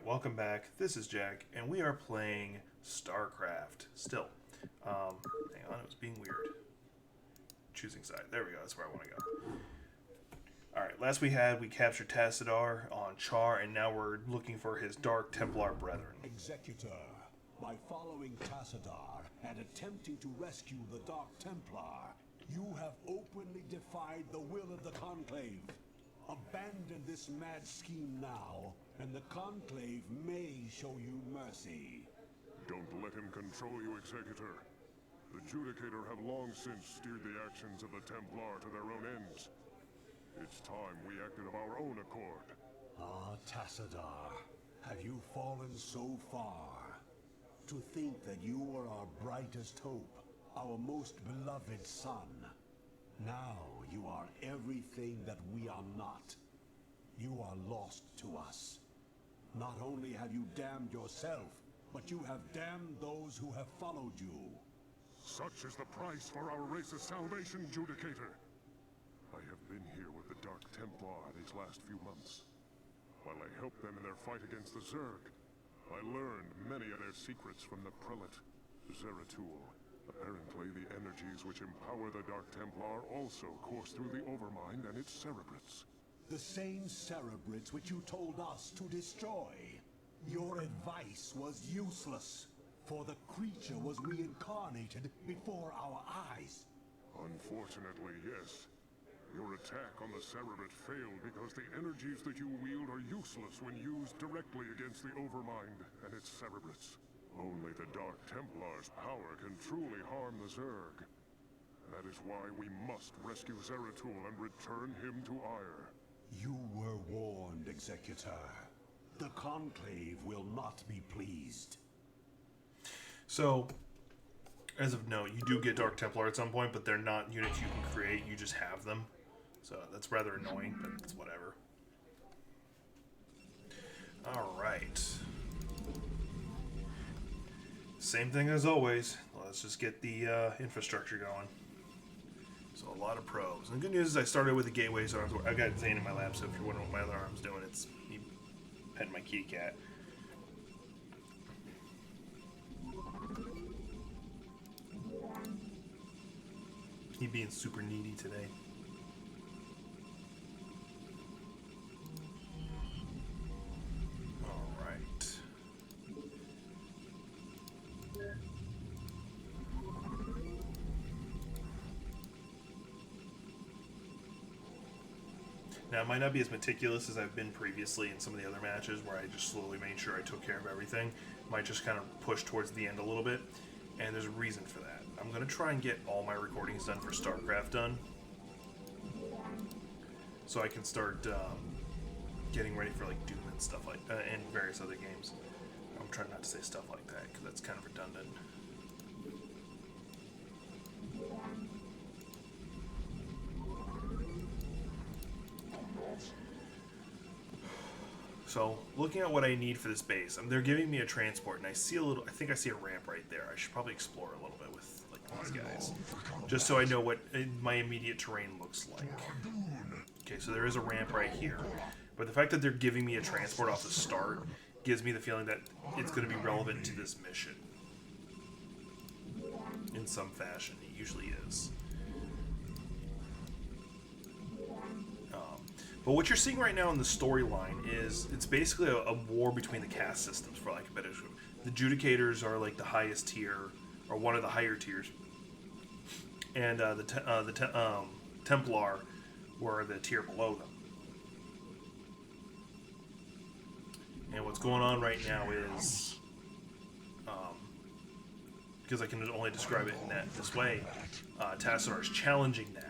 welcome back. This is Jack, and we are playing Starcraft. Still. Hang on, it was being weird. Choosing side. There we go, that's where I want to go. Alright, last we captured Tassadar on Char, and now we're looking for his Dark Templar brethren. Executor, by following Tassadar and attempting to rescue the Dark Templar, you have openly defied the will of the Conclave. Abandon this mad scheme now, and the Conclave may show you mercy. Don't let him control you, Executor. The Judicatar have long since steered the actions of the Templar to their own ends. It's time we acted of our own accord. Ah, Tassadar, have you fallen so far? To think that you were our brightest hope, our most beloved son. Now you are everything that we are not. You are lost to us. Not only have you damned yourself, but you have damned those who have followed you. Such is the price for our race's salvation, Judicator. I have been here with the Dark Templar these last few months. While I helped them in their fight against the Zerg, I learned many of their secrets from the prelate, Zeratul. Apparently, the energies which empower the Dark Templar also course through the Overmind and its cerebrates. The same cerebrates which you told us to destroy. Your advice was useless, for the creature was reincarnated before our eyes. Unfortunately, yes. Your attack on the cerebrate failed because the energies that you wield are useless when used directly against the Overmind and its cerebrates. Only the Dark Templar's power can truly harm the Zerg. That is why we must rescue Zeratul and return him to Ire. You were warned, Executor. The Conclave will not be pleased. So, as of note, you do get Dark Templar at some point, but they're not units you can create, you just have them. So that's rather annoying, but it's whatever. Alright. Same thing as always. Let's just get the infrastructure going. So a lot of probes. And the good news is I started with the gateways. So I got Zane in my lap, so if you're wondering what my other arm's doing, it's me petting my kitty cat. He being super needy today. Now, it might not be as meticulous as I've been previously in some of the other matches where I just slowly made sure I took care of everything. Might just kind of push towards the end a little bit, and there's a reason for that. I'm going to try and get all my recordings done for Starcraft done, so I can start getting ready for like Doom and stuff like that, and various other games. I'm trying not to say stuff like that, because that's kind of redundant. So, looking at what I need for this base, they're giving me a transport, and I think I see a ramp right there. I should probably explore a little bit with like these guys, just so I know what my immediate terrain looks like. Okay, so there is a ramp right here, but the fact that they're giving me a transport off the start gives me the feeling that it's going to be relevant to this mission in some fashion. It usually is. But what you're seeing right now in the storyline is it's basically a war between the caste systems, for lack of a better description. The Judicatars are like the highest tier, or one of the higher tiers, and the Templar were the tier below them. And what's going on right now is, because I can only describe it in this way, Tassadar is challenging that.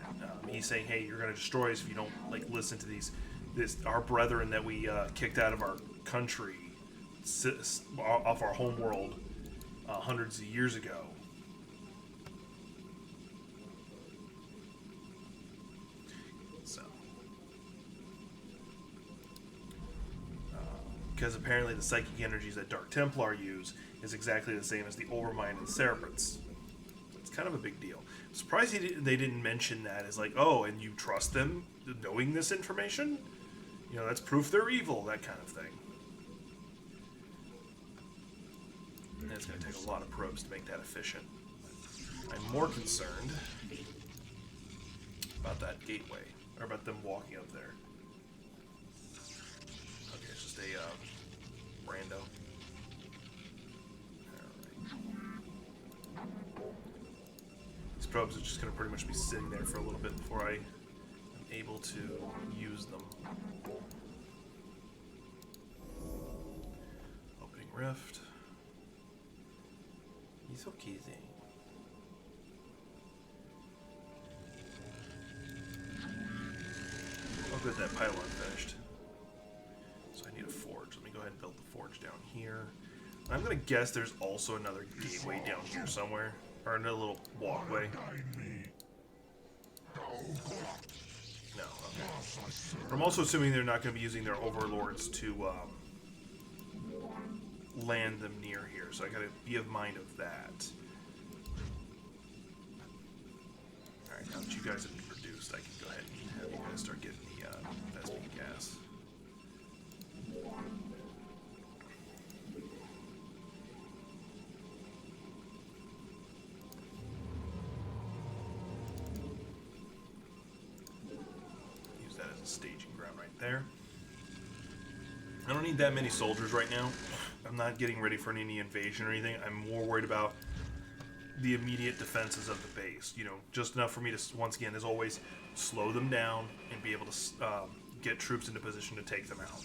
He's saying, "Hey, you're going to destroy us if you don't like listen to our brethren that we kicked out of our country, off our home world, hundreds of years ago." So, because apparently the psychic energies that Dark Templar use is exactly the same as the Overmind and Cerebrates. It's kind of a big deal. I'm surprised they didn't mention that as like, oh, and you trust them knowing this information? You know, that's proof they're evil, that kind of thing. And it's going to take a lot of probes to make that efficient. I'm more concerned about that gateway, or about them walking up there. Okay, it's just a rando. Alright. These probes are just going to pretty much be sitting there for a little bit before I am able to use them. Opening rift. He's okay thing. Oh good, that pylon finished. So I need a forge. Let me go ahead and build the forge down here. I'm gonna guess there's also another gateway down here somewhere. Or another little walkway. No, okay. I'm also assuming they're not gonna be using their overlords to land them near here, so I gotta be of mind of that. Alright, now that you guys have been reduced, I can go ahead and have you guys start getting the Vespene gas. Use that as a staging ground right there. I don't need that many soldiers right now. I'm not getting ready for any invasion or anything. I'm more worried about the immediate defenses of the base. You know, just enough for me to, once again, as always, slow them down and be able to get troops into position to take them out.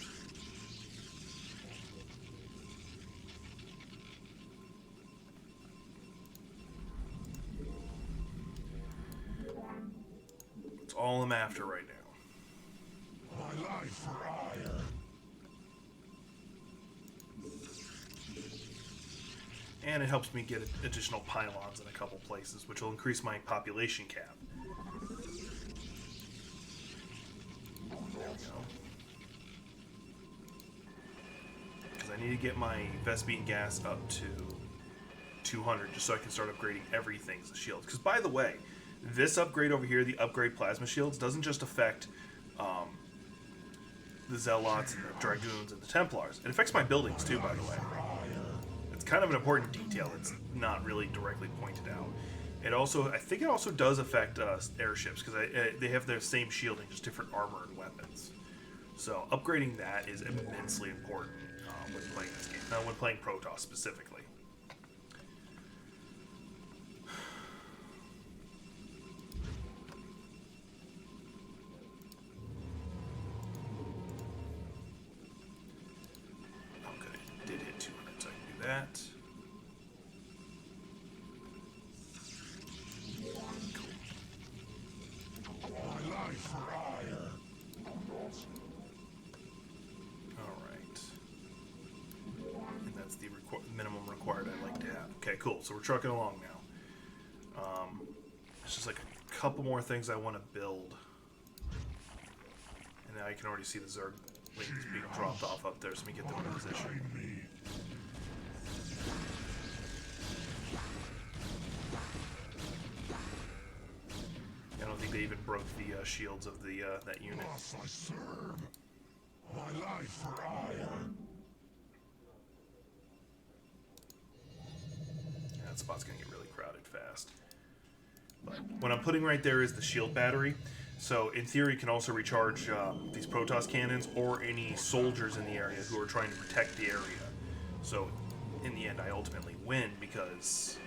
That's all I'm after right now. My life for ire. And it helps me get additional pylons in a couple places, which will increase my population cap. There we go. Because I need to get my Vespene gas up to 200 just so I can start upgrading everything's shields. Because by the way, this upgrade over here, the upgrade plasma shields, doesn't just affect the Zealots and the Dragoons and the Templars. It affects my buildings too, by the way. Kind of an important detail. It's not really directly pointed out. It also, I think, it also does affect airships because they have their same shielding, just different armor and weapons. So upgrading that is immensely important when playing this game. When playing Protoss specifically. That. My life for ire. Alright. And that's the minimum required I'd like to have. Okay, cool. So we're trucking along now. It's just like a couple more things I want to build. And now I can already see the Zerg wings being dropped off up there, so let me get them in position. I don't think they even broke the shields of the that unit. I serve. My life for ire. Yeah, that spot's gonna get really crowded fast. But what I'm putting right there is the shield battery. So in theory, can also recharge these Protoss cannons or any soldiers in the area who are trying to protect the area. So in the end, I ultimately win because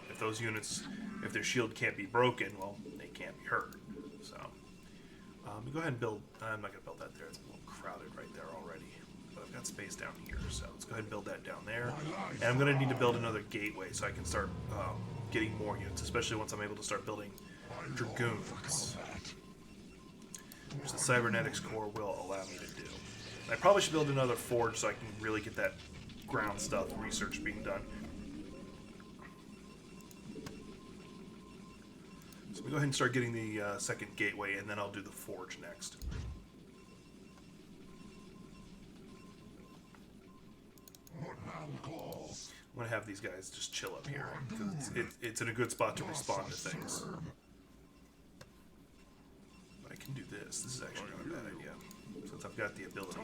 if those units, if their shield can't be broken, well, they can't be hurt. So let me go ahead and build. I'm not gonna build that there. It's a little crowded right there already. But I've got space down here, so let's go ahead and build that down there. And I'm gonna need to build another gateway so I can start getting more units, especially once I'm able to start building Dragoons, which the Cybernetics Core will allow me to do. I probably should build another forge so I can really get that ground stuff research being done. So we go ahead and start getting the second gateway, and then I'll do the forge next. I'm going to have these guys just chill up here, because it's in a good spot to respond to things. But I can do this. This is actually not a bad idea, since I've got the ability.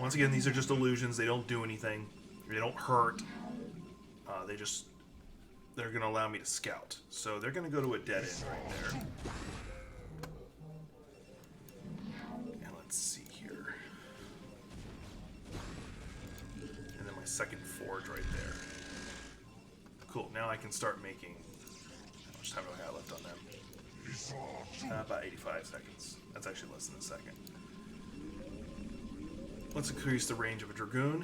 Once again, these are just illusions. They don't do anything. They don't hurt. They're going to allow me to scout. So they're going to go to a dead end right there. And let's see here. And then my second forge right there. Cool. Now I can start making... How much time do I have left on them? About 85 seconds. That's actually less than a second. Let's increase the range of a Dragoon.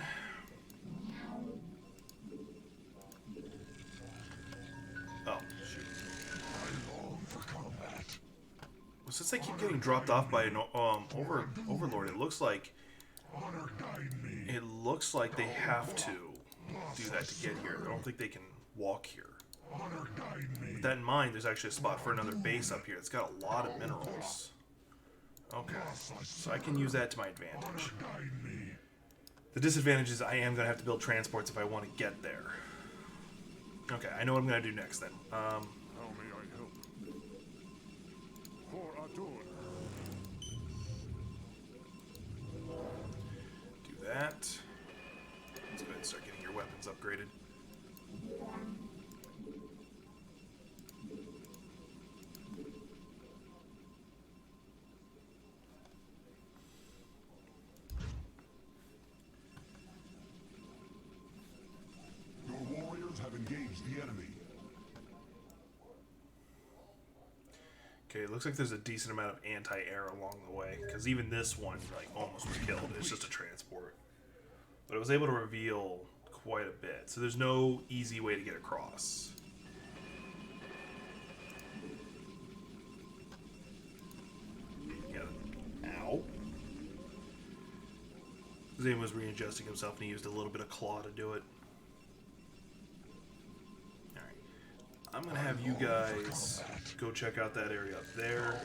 Oh, shoot. Well, since they keep getting dropped off by an Overlord, it looks like they have to do that to get here. I don't think they can walk here. With that in mind, there's actually a spot for another base up here. It's got a lot of minerals. Okay, so I can use that to my advantage. The disadvantage is I am going to have to build transports if I want to get there. Okay, I know what I'm going to do next then. How may I help? For Ador. Do that. Let's go ahead and start getting your weapons upgraded. Your warriors have engaged the enemy. Okay, it looks like there's a decent amount of anti-air along the way, because even this one like almost was killed. It's just a transport. But it was able to reveal quite a bit, so there's no easy way to get across. Ow. Zane was readjusting himself and he used a little bit of claw to do it. Alright. I'm going to have you guys go check out that area up there.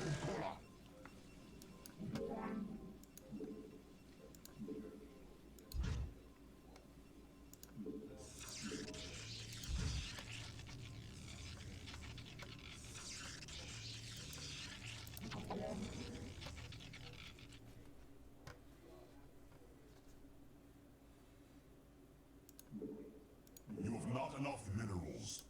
You have not enough minerals.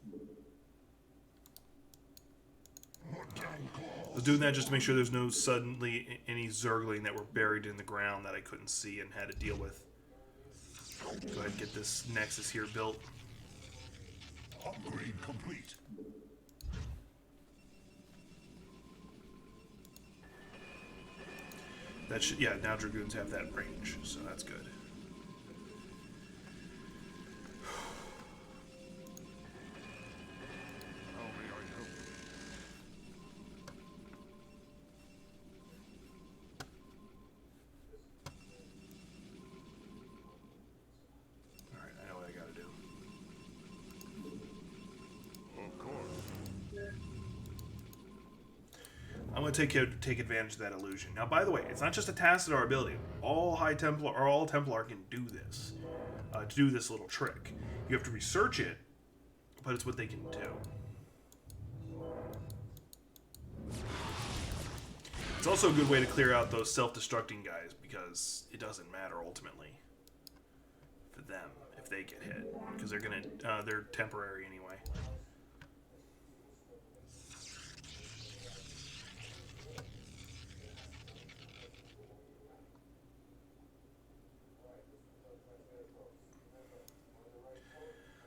I was doing that just to make sure there's no suddenly any Zergling that were buried in the ground that I couldn't see and had to deal with. Go ahead and get this Nexus here built. Upgrade complete. That should, yeah, now Dragoons have that range, so that's good. How may I help? Alright, I know what I gotta do. Of course. I'm going to take advantage of that illusion. Now, by the way, it's not just a Tassadar ability. All High Templar or all Templar can do this. To do this little trick, you have to research it, but it's what they can do. It's also a good way to clear out those self-destructing guys because it doesn't matter ultimately for them if they get hit because they're temporary anyway.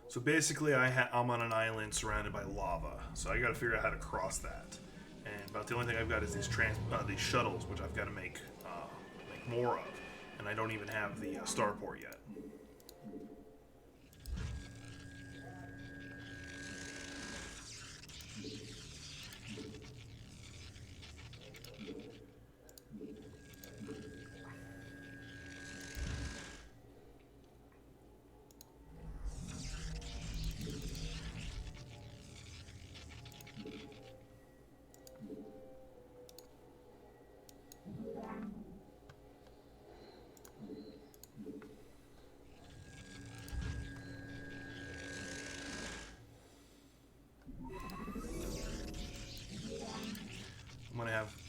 So basically, I'm on an island surrounded by lava. So I got to figure out how to cross that. And about the only thing I've got is these shuttles, which I've got to make more of. And I don't even have the starport yet.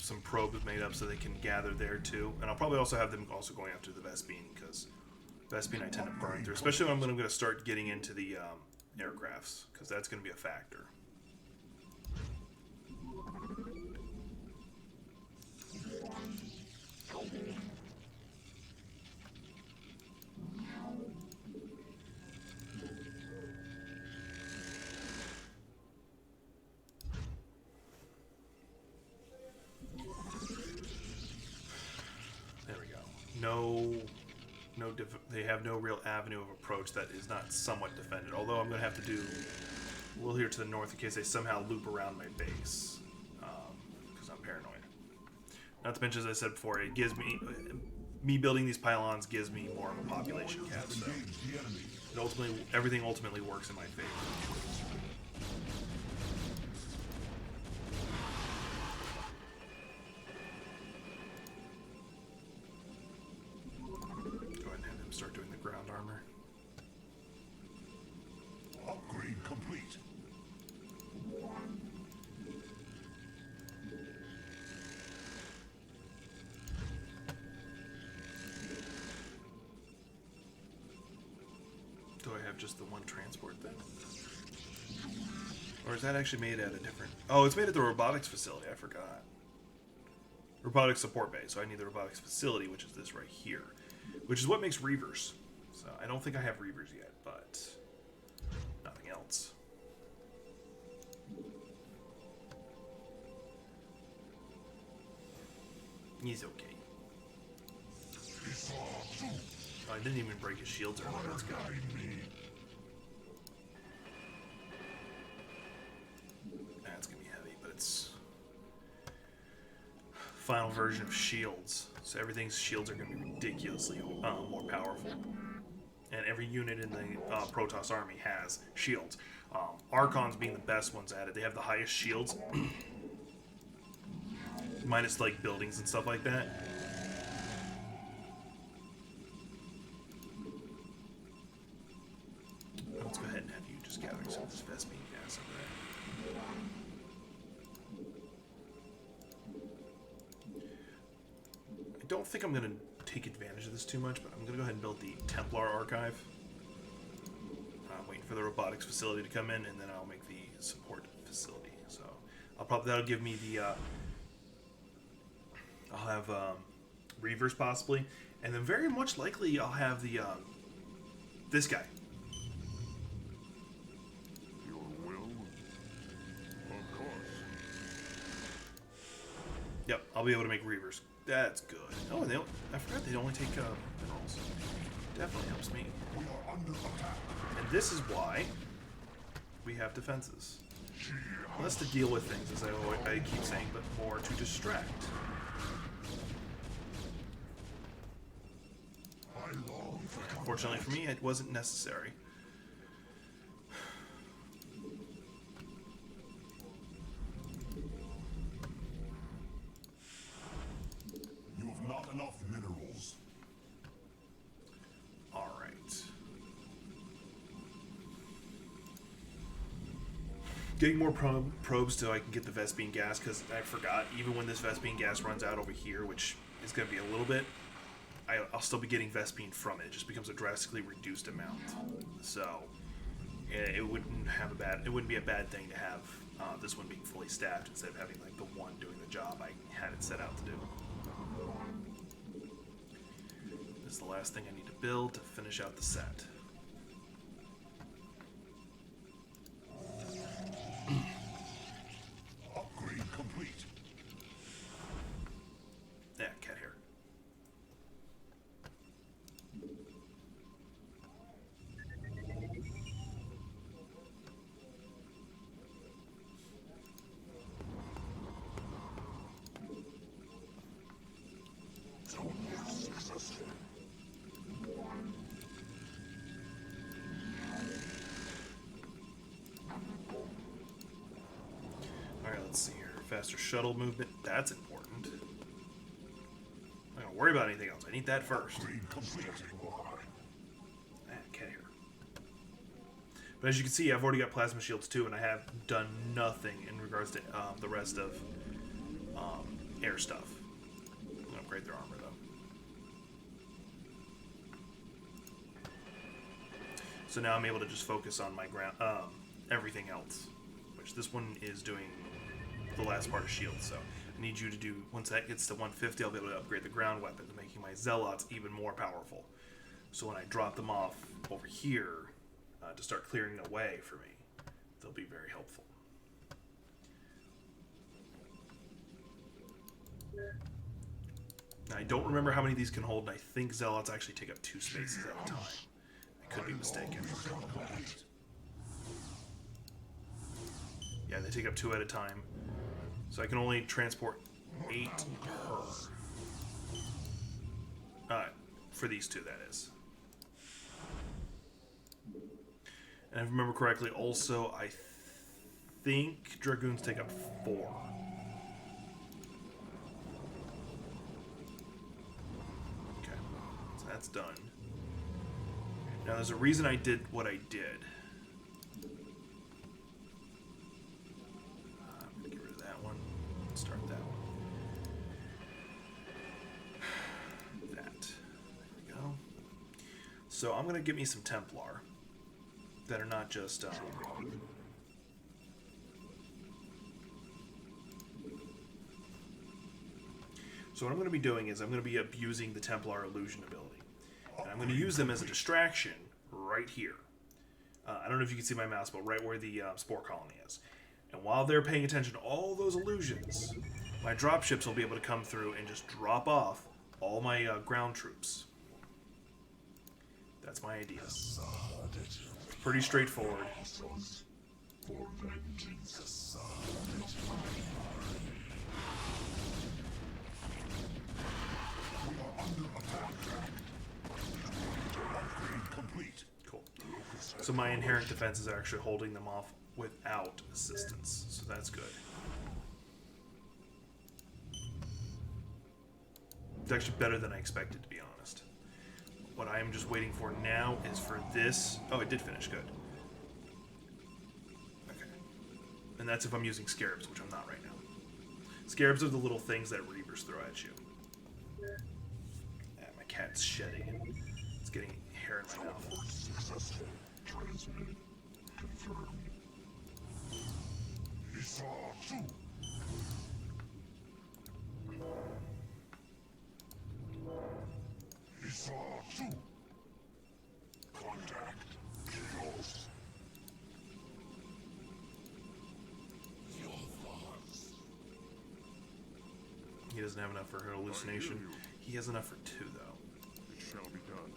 some probes made up so they can gather there too. And I'll probably also have them also going after the Vespene, because Vespene I tend to burn through, especially when I'm going to start getting into the aircrafts, because that's going to be a factor. They have no real avenue of approach that is not somewhat defended. Although I'm going to have to do a little here to the north in case they somehow loop around my base, because I'm paranoid. Not to mention, as I said before, it gives me building these pylons gives me more of a population cap. So everything ultimately works in my favor. Start doing the ground armor. Upgrade complete. Do I have just the one transport then? Or is that actually made at a different... Oh, it's made at the robotics facility. I forgot. Robotics support base. So I need the robotics facility, which is this right here. Which is what makes Reavers. So I don't think I have Reavers yet, but nothing else. He's okay. Oh, I didn't even break his shields earlier. Let's go. That's gonna be heavy, but it's final version of shields. So everything's shields are going to be ridiculously more powerful. And every unit in the Protoss army has shields. Archons being the best ones at it. They have the highest shields. Minus like buildings and stuff like that. Let's go ahead and have you just gather some of this Vespene gas over there. I don't think I'm going to take advantage of this too much, but I'm going to go ahead and build the Templar archive. I'm waiting for the robotics facility to come in, and then I'll make the support facility. So that'll give me the I'll have Reavers possibly, and then very much likely I'll have the this guy. Your will? Of course. Yep, I'll be able to make Reavers. That's good. Oh, and I forgot they only take minerals. Definitely helps me. We are under attack. And this is why we have defenses. Less to deal with things, as I keep saying, but more to distract. Fortunately for me, it wasn't necessary. You have not enough minerals. All right. Getting more probes so I can get the Vespene gas, because I forgot, even when this Vespene gas runs out over here, which is going to be a little bit, I'll still be getting Vespene from it. It just becomes a drastically reduced amount. So it wouldn't be a bad thing to have this one being fully staffed instead of having like the one doing the job I had it set out to do. This is the last thing I need to build to finish out the set. Upgrade complete. Yeah, cat hair. Alright, let's see here. Faster shuttle movement. That's important. I'm not gonna worry about anything else. I need that first. Upgrade complete. Cat hair. But as you can see, I've already got plasma shields too, and I have done nothing in regards to the rest of air stuff. I'm gonna upgrade their armor though. So now I'm able to just focus on my ground, everything else, which this one is doing the last part of shield. So I need you to do, once that gets to 150, I'll be able to upgrade the ground weapons, making my zealots even more powerful. So when I drop them off over here to start clearing the way for me, they'll be very helpful. Now, I don't remember how many of these can hold, and I think zealots actually take up 2 spaces at a time. I could be mistaken. Yeah, they take up 2 at a time. So I can only transport 8 per. For these 2, that is. And if I remember correctly, also, I think Dragoons take up 4. Okay, so that's done. Now, there's a reason I did what I did. I'm going to get rid of that one. Start that one. That. There we go. So I'm going to get me some Templar that are not just... So what I'm going to be doing is I'm going to be abusing the Templar illusion ability. And I'm going to use them as a distraction right here. I don't know if you can see my mouse, but right where the spore colony is. And while they're paying attention to all those illusions, my dropships will be able to come through and just drop off all my ground troops. That's my idea. Pretty straightforward. Cool. So my inherent defenses are actually holding them off without assistance, so that's good. It's actually better than I expected, to be honest. What I am just waiting for now is for this... Oh, it did finish. Good. Okay. And that's if I'm using Scarabs, which I'm not right now. Scarabs are the little things that Reavers throw at you. Yeah, my cat's shedding and it's getting hair in my mouth. Transmitted. Confirmed. He saw too. He saw too. Contact. Chaos. Your thoughts. He doesn't have enough for her hallucination. He has enough for 2, though. It shall be done.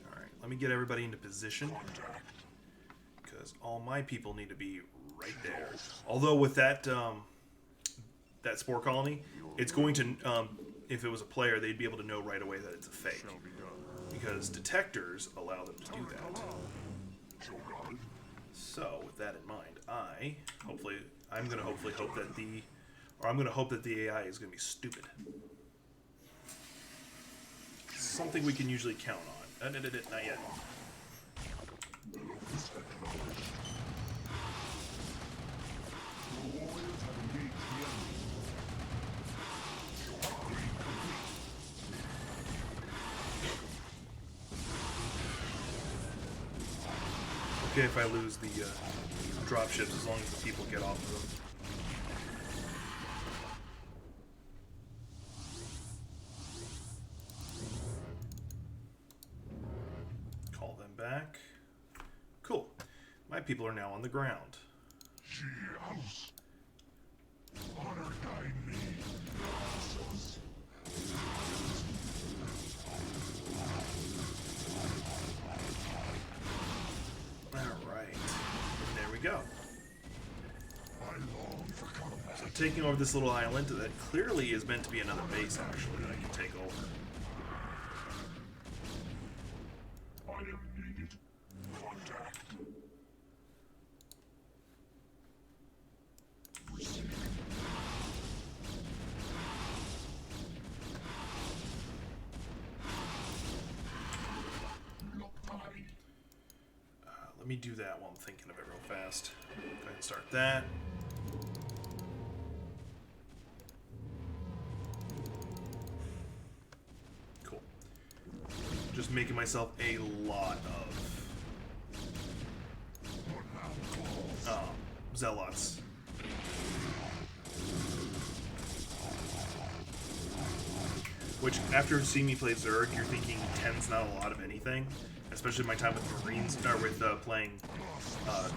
Alright, let me get everybody into position. Because all my people need to be right there. Although with that that spore colony, it's going to, if it was a player, they'd be able to know right away that it's a fake. Shall be done. Because detectors allow them to do that. So, with that in mind, I'm going to hopefully hope that I'm going to hope that the AI is going to be stupid. Something we can usually count on. Not yet. Okay if I lose the dropships as long as the people get off of them. Call them back. Cool. My people are now on the ground. She house. Honor guide me. Alright. There we go. I long for combat. So taking over this little island that clearly is meant to be another base, actually, that I can take over. I am needed. Contact. Receive. Let me do that while I'm thinking of it real fast. Go ahead and start that. Just making myself a lot of zealots. Which, after seeing me play Zerg, you're thinking 10's not a lot of anything. Especially my time with Marines, or with playing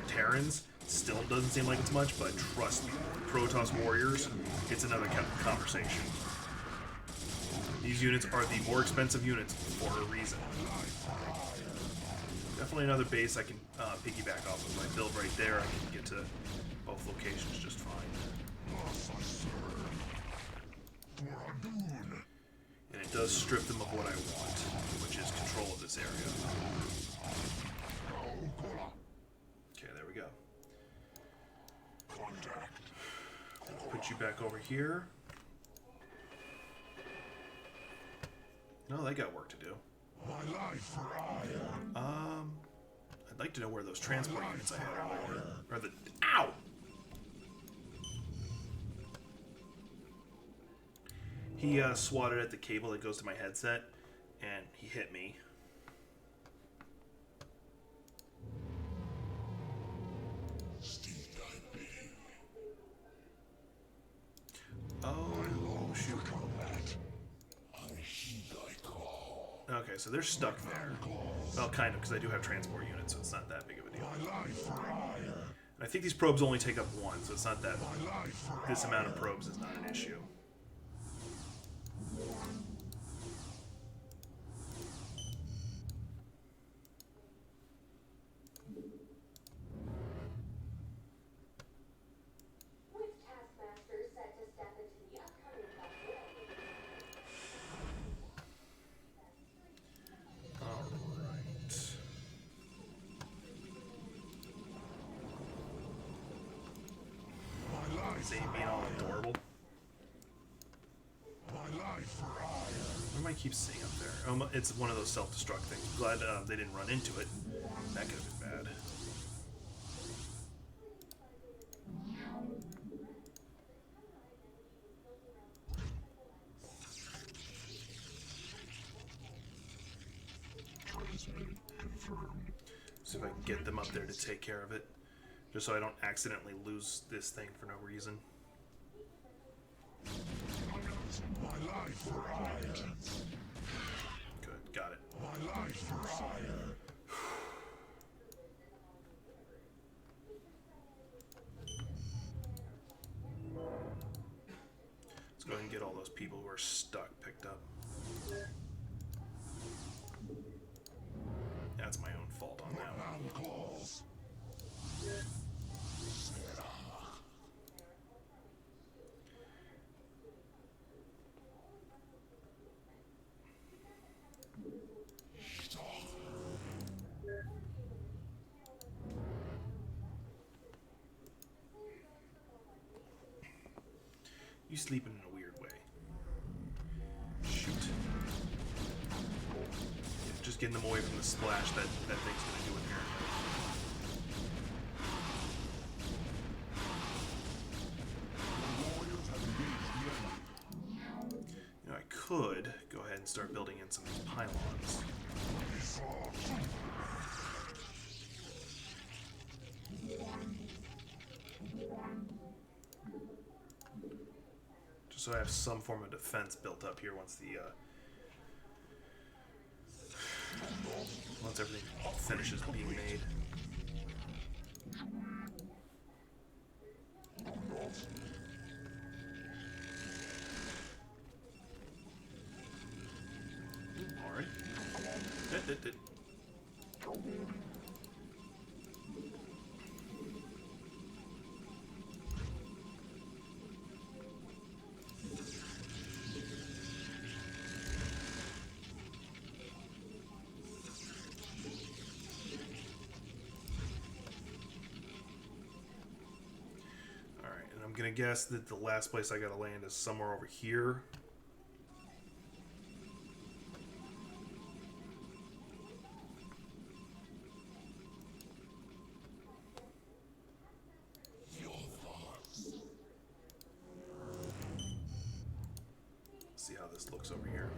Terrans. Still doesn't seem like it's much, but trust me, Protoss Warriors, it's another conversation. These units are the more expensive units for a reason. Definitely another base I can piggyback off of. My build right there, I can get to both locations just fine. And it does strip them of what I want, which is control of this area. Okay, there we go. Put you back over here. No, they got work to do. I'd like to know where those transport units I had earlier are. The ow! He swatted at the cable that goes to my headset, and he hit me. Oh, shoot. Okay, so they're stuck there. Well, kind of, because I do have transport units, so it's not that big of a deal. And I think these probes only take up one, so it's not that... This amount of probes is not an issue. Is they being all adorable? What am I keep seeing up there? Oh, it's one of those self-destruct things. Glad they didn't run into it. That could have been bad. See if I can get them up there to take care of it. Just so I don't accidentally lose this thing for no reason. Good, got it. Let's go ahead and get all those people who are stuck picked up. That's my own fault on that one. You sleeping in a weird way. Shoot. Yeah, just getting them away from the splash that thing's gonna do in here. You know, I could go ahead and start building in some of these pylons. So I have some form of defense built up here once the once everything finishes being made. All right. I'm gonna guess that the last place I gotta land is somewhere over here. See how this looks over here.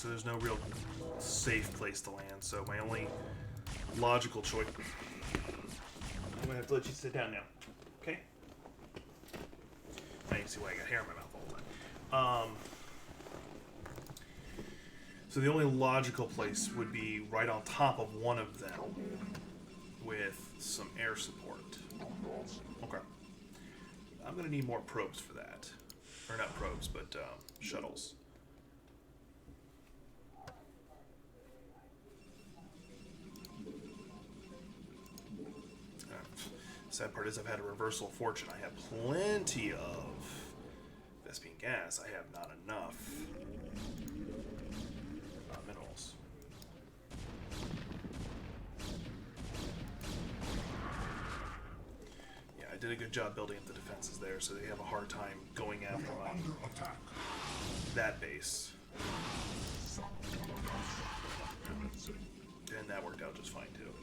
so there's no real safe place to land. So my only logical choice. I'm gonna have to let you sit down now. Okay? Now you can see why I got hair in my mouth all the time. So the only logical place would be right on top of one of them with some air support. Okay. I'm going to need more probes for that. Or not probes, but shuttles. Sad part is I've had a reversal of fortune. I have plenty of Vespian gas. I have not enough minerals. Yeah, I did a good job building up the defenses there, so they have a hard time going after that base. And that worked out just fine too.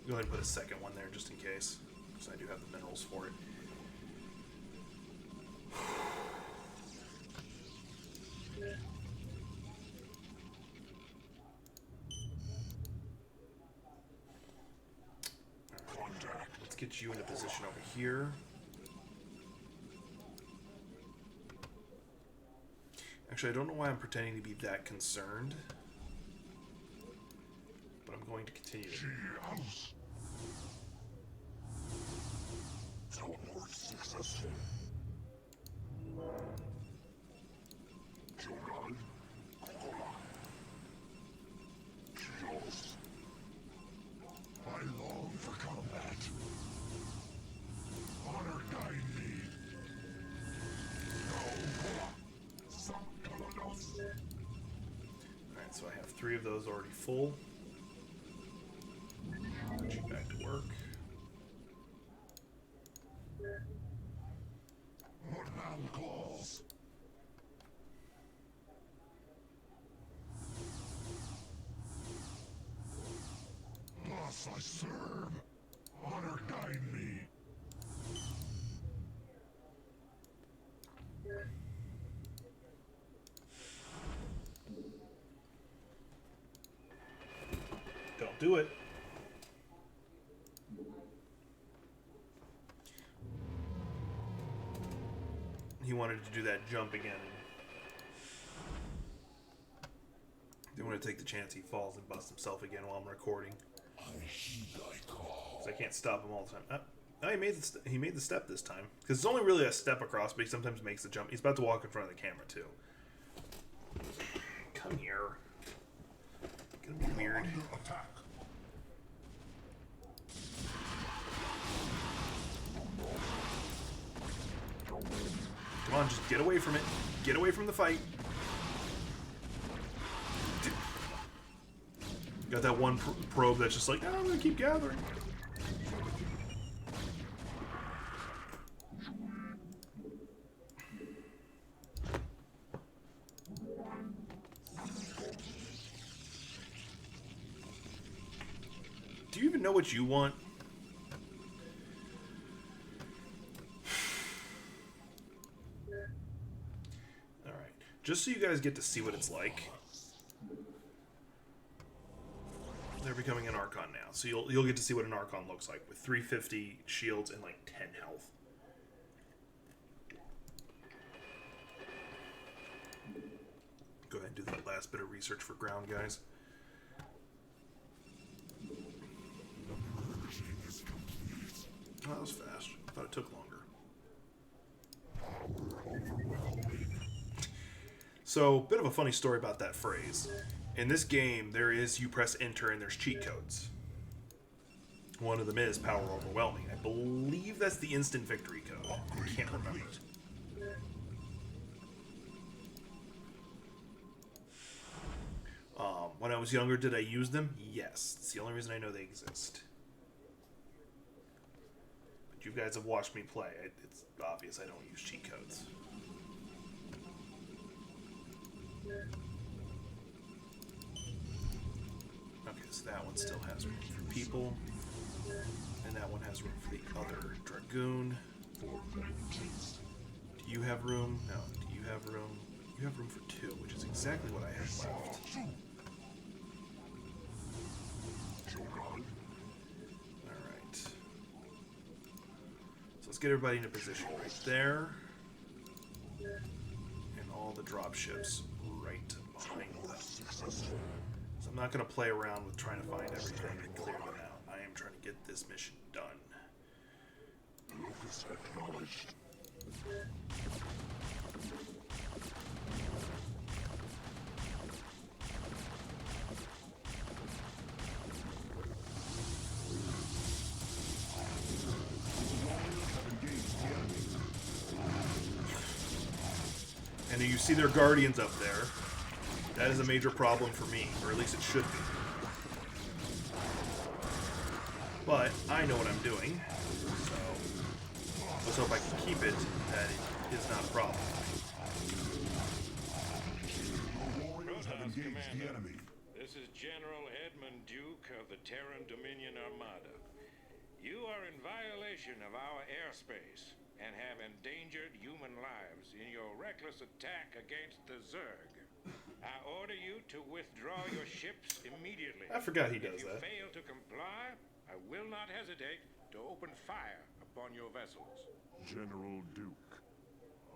Go ahead and put a second one there just in case, because I do have the minerals for it. Alright, let's get you in a position over here. Actually, I don't know why I'm pretending to be that concerned, but I'm going to continue. I long for combat. Honor guide me. Alright, so I have 3 of those already full. Put you back to work. What man calls? Thus I serve. Honor guide me. Don't do it. He wanted to do that jump again. Didn't want to take the chance he falls and busts himself again while I'm recording. So I can't stop him all the time. Oh, he made the step this time. Because it's only really a step across, but he sometimes makes the jump. He's about to walk in front of the camera, too. Come here. It's gonna be weird. Come on, just get away from it. Get away from the fight. Got that one probe that's just like, oh, I'm gonna keep gathering. Do you even know what you want? Alright. Just so you guys get to see what it's like. They're becoming an Archon now. So you'll get to see what an Archon looks like with 350 shields and like 10 health. Go ahead and do that last bit of research for ground, guys. Oh, that was fast. I thought it took longer. So, bit of a funny story about that phrase. In this game, you press enter and there's cheat codes. One of them is power overwhelming. I believe that's the instant victory code. I can't remember. When I was younger, did I use them? Yes. It's the only reason I know they exist. But you guys have watched me play. It's obvious I don't use cheat codes. Okay, so that one still has room for people. And that one has room for the other Dragoon. Do Do you have room? No. Do you have room? You have room for 2, which is exactly what I have left. Alright. So let's get everybody in a position right there. And all the drop ships right behind them. So I'm not going to play around with trying to find everything and clear them out. I am trying to get this mission done. Locus acknowledged. And you see their guardians up there. That is a major problem for me, or at least it should be. But I know what I'm doing, so let's hope I can keep it, that it is not a problem. Protoss Commander, this is General Edmund Duke of the Terran Dominion Armada. You are in violation of our airspace and have endangered human lives in your reckless attack against the Zerg. I order you to withdraw your ships immediately. I forgot he does that. If you fail to comply, I will not hesitate to open fire upon your vessels. General Duke,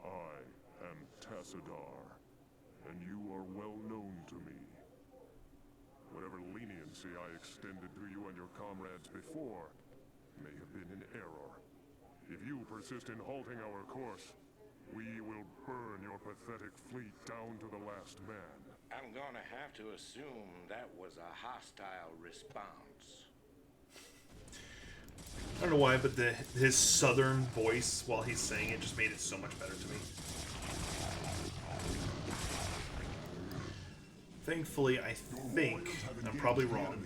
I am Tassadar, and you are well known to me. Whatever leniency I extended to you and your comrades before may have been in error. If you persist in halting our course, we will burn your pathetic fleet down to the last man. I'm gonna have to assume that was a hostile response. I don't know why, but his southern voice while he's saying it just made it so much better to me. Thankfully, I think, I'm probably wrong,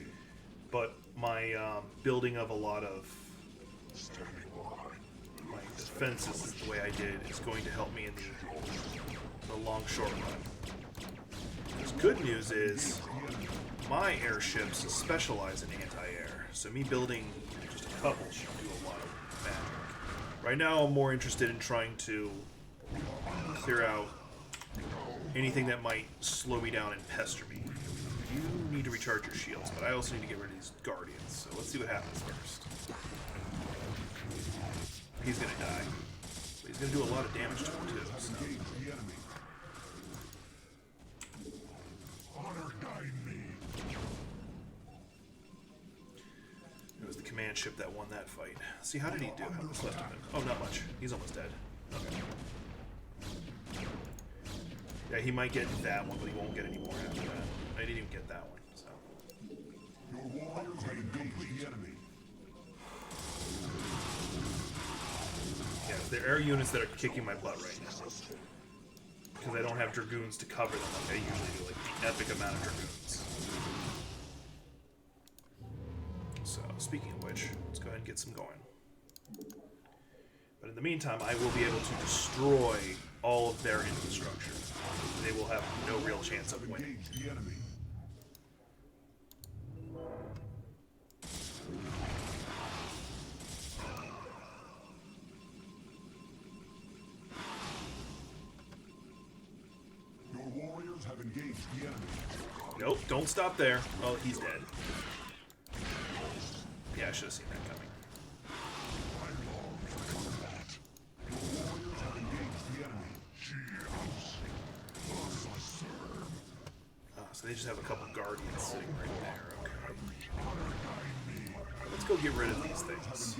but my building of a lot of my defenses, the way I did, is going to help me in the long short run. The good news is my airships specialize in anti-air, so me building just a couple should do a lot of magic. Right now I'm more interested in trying to clear out anything that might slow me down and pester me. You need to recharge your shields, but I also need to get rid of these guardians, so let's see what happens first. He's gonna die. But he's gonna do a lot of damage to him too, so. It was the command ship that won that fight. See, how did he do? How much left of him? Oh, not much. He's almost dead. Okay. Yeah, he might get that one, but he won't get any more after that. I didn't even get that one, so. Your warriors have engaged the enemy. Yeah, there are units that are kicking my butt right now. Because I don't have Dragoons to cover them like I usually do, like the epic amount of Dragoons. So, speaking of which, let's go ahead and get some going. But in the meantime, I will be able to destroy all of their infrastructure. They will have no real chance of winning. The enemy. Your warriors have engaged the enemy. Nope, don't stop there. Oh, he's dead. Yeah, I should have seen that coming. So they just have a couple guardians sitting right there. Okay. Let's go get rid of these things.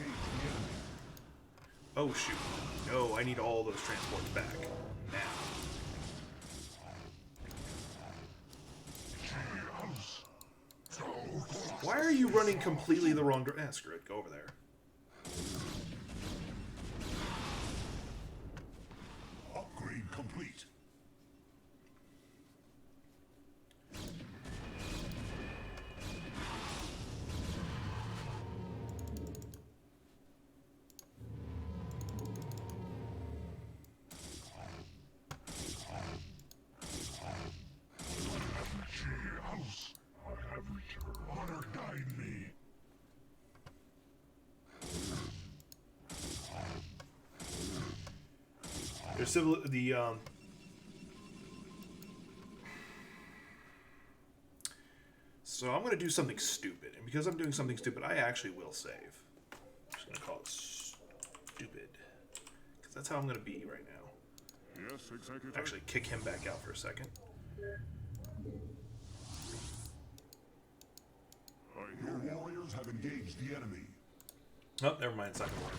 Oh shoot. No, I need all those transports back. Now. Why are you running completely the wrong direction? Ah, screw it. Go over there. Upgrade complete. There's civil the So I'm gonna do something stupid, and because I'm doing something stupid, I actually will save. I'm just gonna call it stupid, because that's how I'm gonna be right now. Yes, Executive. Actually, kick him back out for a second. Your warriors have engaged the enemy. Oh, never mind. It's not gonna work.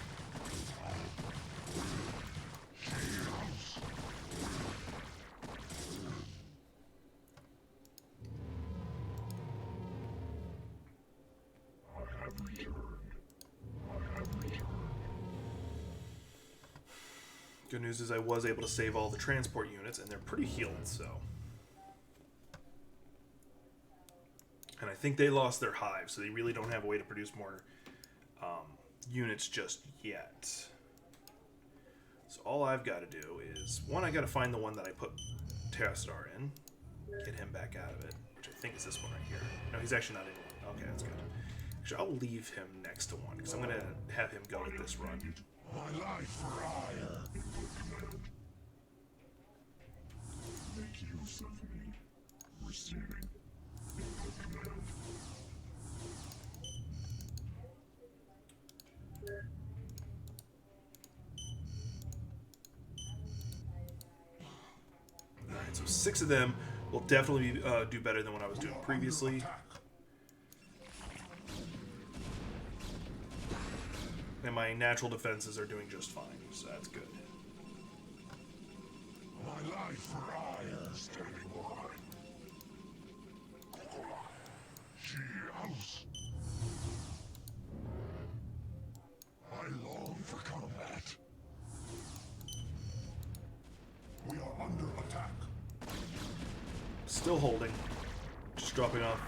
Good news is I was able to save all the transport units, and they're pretty healed, so. And I think they lost their hive, so they really don't have a way to produce more units just yet. So all I've got to do is, one, I got to find the one that I put Tassadar in, get him back out of it, which I think is this one right here. No, he's actually not in one. Okay, that's good. Actually, I'll leave him next to one, because I'm going to have him go with this run. My life for hire. Make use of me. Receiving. Alright, so 6 of them will definitely do better than what I was doing previously. And my natural defenses are doing just fine, so that's good. My life for hire. Standing by. She house. I long for combat. We are under attack. Still holding. Just dropping off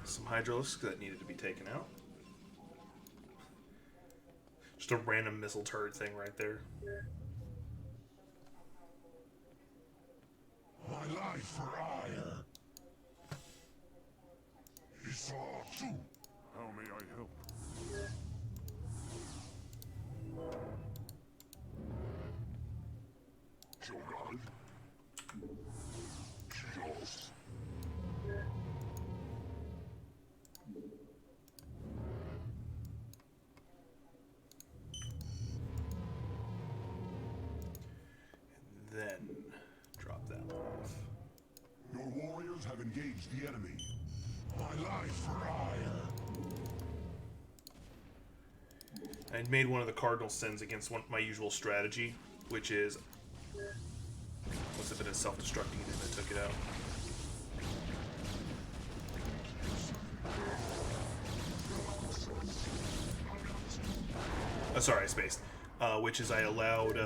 some hydralisks that needed to be taken out. Just a random missile turret thing right there. My life for hire. It's all true. How may I help? Jogard. Chaos. Then drop that one off. Your warriors have engaged the enemy. My life for hire. I made one of the cardinal sins against my usual strategy, which is must have been a self-destructing unit that took it out. Sorry, I spaced. Which is I allowed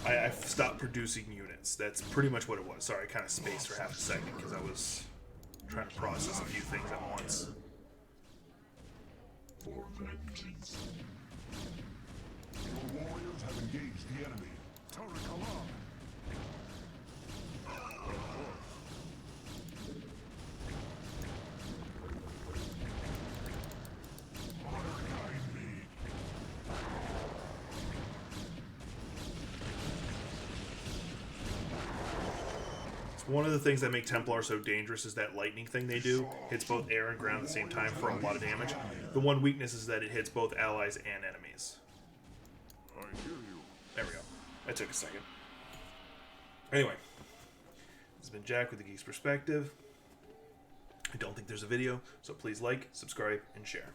I stopped producing units. That's pretty much what it was. Sorry, I kind of spaced for half a second because I was trying to process a few things at once. For vengeance. Your warriors have engaged the enemy. Tarakalam! Guide me. One of the things that make Templar so dangerous is that lightning thing they do. Hits both air and ground at the same time for a lot of damage. The one weakness is that it hits both allies and enemies. I hear you. There we go. That took a second. Anyway. This has been Jack with the Geek's Perspective. I don't think there's a video, so please like, subscribe, and share.